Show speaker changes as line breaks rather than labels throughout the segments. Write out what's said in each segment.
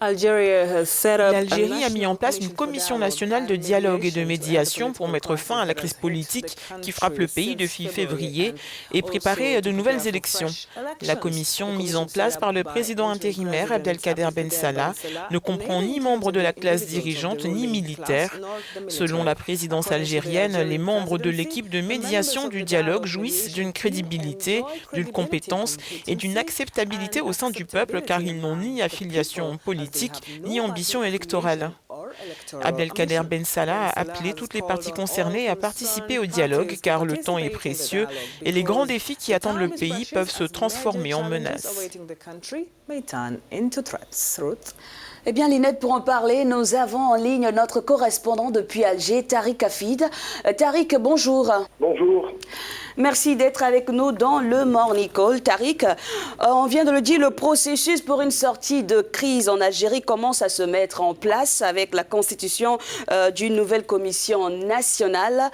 L'Algérie a mis en place une commission nationale de dialogue et de médiation pour mettre fin à la crise politique qui frappe le pays depuis février et préparer de nouvelles élections. La commission mise en place par le président intérimaire Abdelkader Ben Salah ne comprend ni membres de la classe dirigeante ni militaires. Selon la présidence algérienne, les membres de l'équipe de médiation du dialogue jouissent d'une crédibilité, d'une compétence et d'une acceptabilité au sein du peuple car ils n'ont ni affiliation politique ni ambition électorale. Abdelkader Ben Salah a appelé toutes les parties concernées à participer au dialogue car le temps est précieux et les grands défis qui attendent le pays peuvent se transformer en menaces.
Eh bien, Linette, pour en parler, nous avons en ligne notre correspondant depuis Alger, Tariq Afid. Tariq, bonjour.
Bonjour.
Merci d'être avec nous dans le Morning Call. Tariq, on vient de le dire, le processus pour une sortie de crise en Algérie commence à se mettre en place avec la constitution d'une nouvelle commission nationale.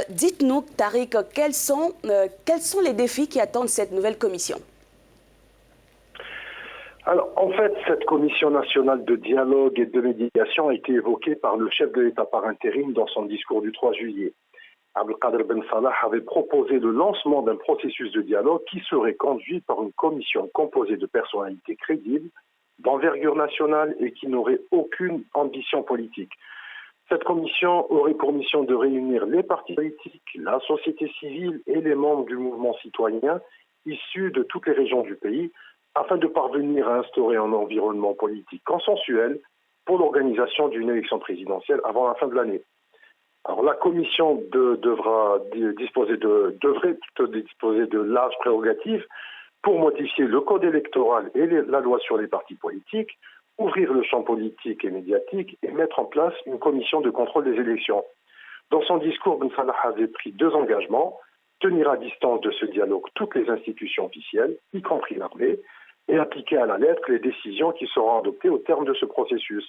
Dites-nous, Tariq, quels sont les défis qui attendent cette nouvelle commission ?
Alors, en fait, cette commission nationale de dialogue et de médiation a été évoquée par le chef de l'État par intérim dans son discours du 3 juillet. Abdelkader Ben Salah avait proposé le lancement d'un processus de dialogue qui serait conduit par une commission composée de personnalités crédibles, d'envergure nationale et qui n'aurait aucune ambition politique. Cette commission aurait pour mission de réunir les partis politiques, la société civile et les membres du mouvement citoyen issus de toutes les régions du pays afin de parvenir à instaurer un environnement politique consensuel pour l'organisation d'une élection présidentielle avant la fin de l'année. Alors la commission devrait disposer de larges prérogatives pour modifier le code électoral et la loi sur les partis politiques, ouvrir le champ politique et médiatique et mettre en place une commission de contrôle des élections. Dans son discours, Ben Salah avait pris 2 engagements: tenir à distance de ce dialogue toutes les institutions officielles, y compris l'armée, et appliquer à la lettre les décisions qui seront adoptées au terme de ce processus.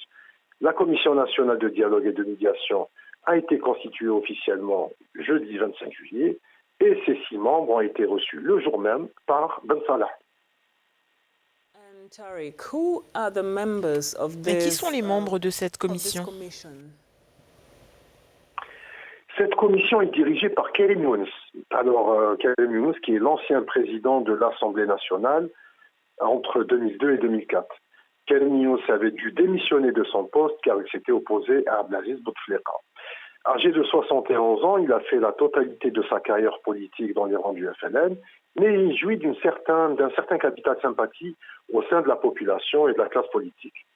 La Commission nationale de dialogue et de médiation a été constituée officiellement jeudi 25 juillet et ses 6 membres ont été reçus le jour même par Ben Salah.
Mais qui sont les membres de cette commission ?
Cette commission est dirigée par Karim Younes. Alors, Karim Younes, qui est l'ancien président de l'Assemblée nationale entre 2002 et 2004. Karim Younes avait dû démissionner de son poste car il s'était opposé à Abdelaziz Bouteflika. Âgé de 71 ans, il a fait la totalité de sa carrière politique dans les rangs du FLN, mais il jouit d'un certain capital de sympathie au sein de la population et de la classe politique.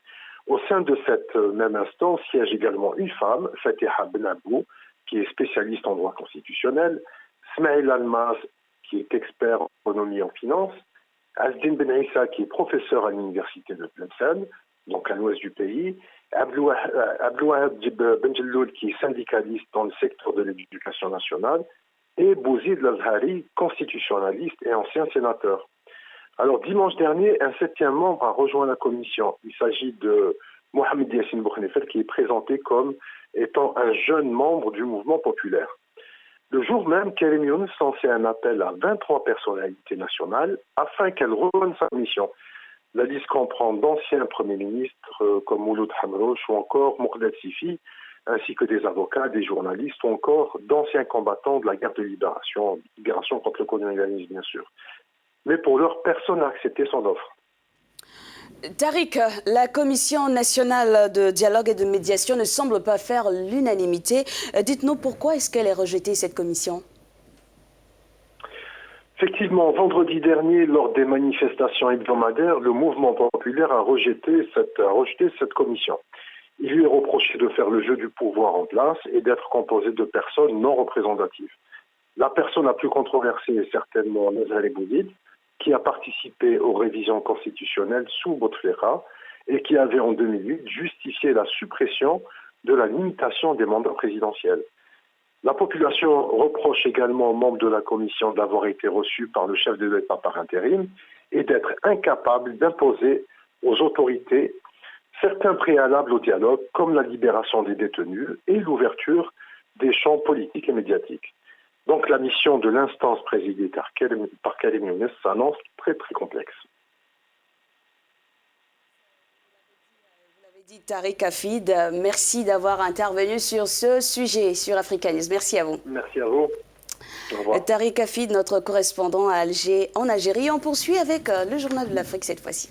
Au sein de cette même instance siège également une femme, Fatiha Benabou, qui est spécialiste en droit constitutionnel, Smaïl Almaz, qui est expert en économie et en finance, Azdin Ben Issa, qui est professeur à l'université de Tlemcen, donc à l'ouest du pays, Abdelouahab Ben Jelloul, qui est syndicaliste dans le secteur de l'éducation nationale, et Bouzid Lazhari, constitutionnaliste et ancien sénateur. Alors, dimanche dernier, un 7e membre a rejoint la commission. Il s'agit de Mohamed Yassine Boukhnefel, qui est présenté comme étant un jeune membre du mouvement populaire. Le jour même, Karim Younes lançait un appel à 23 personnalités nationales afin qu'elles rejoignent sa mission. La liste comprend d'anciens premiers ministres comme Mouloud Hamrouch ou encore Moukdad Sifi, ainsi que des avocats, des journalistes ou encore d'anciens combattants de la guerre de libération contre le colonialisme bien sûr. Mais pour l'heure, personne n'a accepté son offre.
Tariq, la Commission nationale de dialogue et de médiation ne semble pas faire l'unanimité. Dites-nous pourquoi est-ce qu'elle est rejetée, cette commission ?
Effectivement, vendredi dernier, lors des manifestations hebdomadaires, le mouvement populaire a rejeté cette commission. Il lui est reproché de faire le jeu du pouvoir en place et d'être composé de personnes non représentatives. La personne la plus controversée est certainement Nazaré Boudid, qui a participé aux révisions constitutionnelles sous Bouteflika et qui avait en 2008 justifié la suppression de la limitation des mandats présidentiels. La population reproche également aux membres de la commission d'avoir été reçus par le chef de l'État par intérim et d'être incapables d'imposer aux autorités certains préalables au dialogue, comme la libération des détenus et l'ouverture des champs politiques et médiatiques. Donc la mission de l'instance présidée par Karim Younes s'annonce très très complexe.
Dit Tariq Hafid, merci d'avoir intervenu sur ce sujet sur Africanisme. Merci à vous.
Merci à vous. Au revoir.
Tariq Hafid, notre correspondant à Alger, en Algérie. On poursuit avec le Journal de l'Afrique cette fois-ci.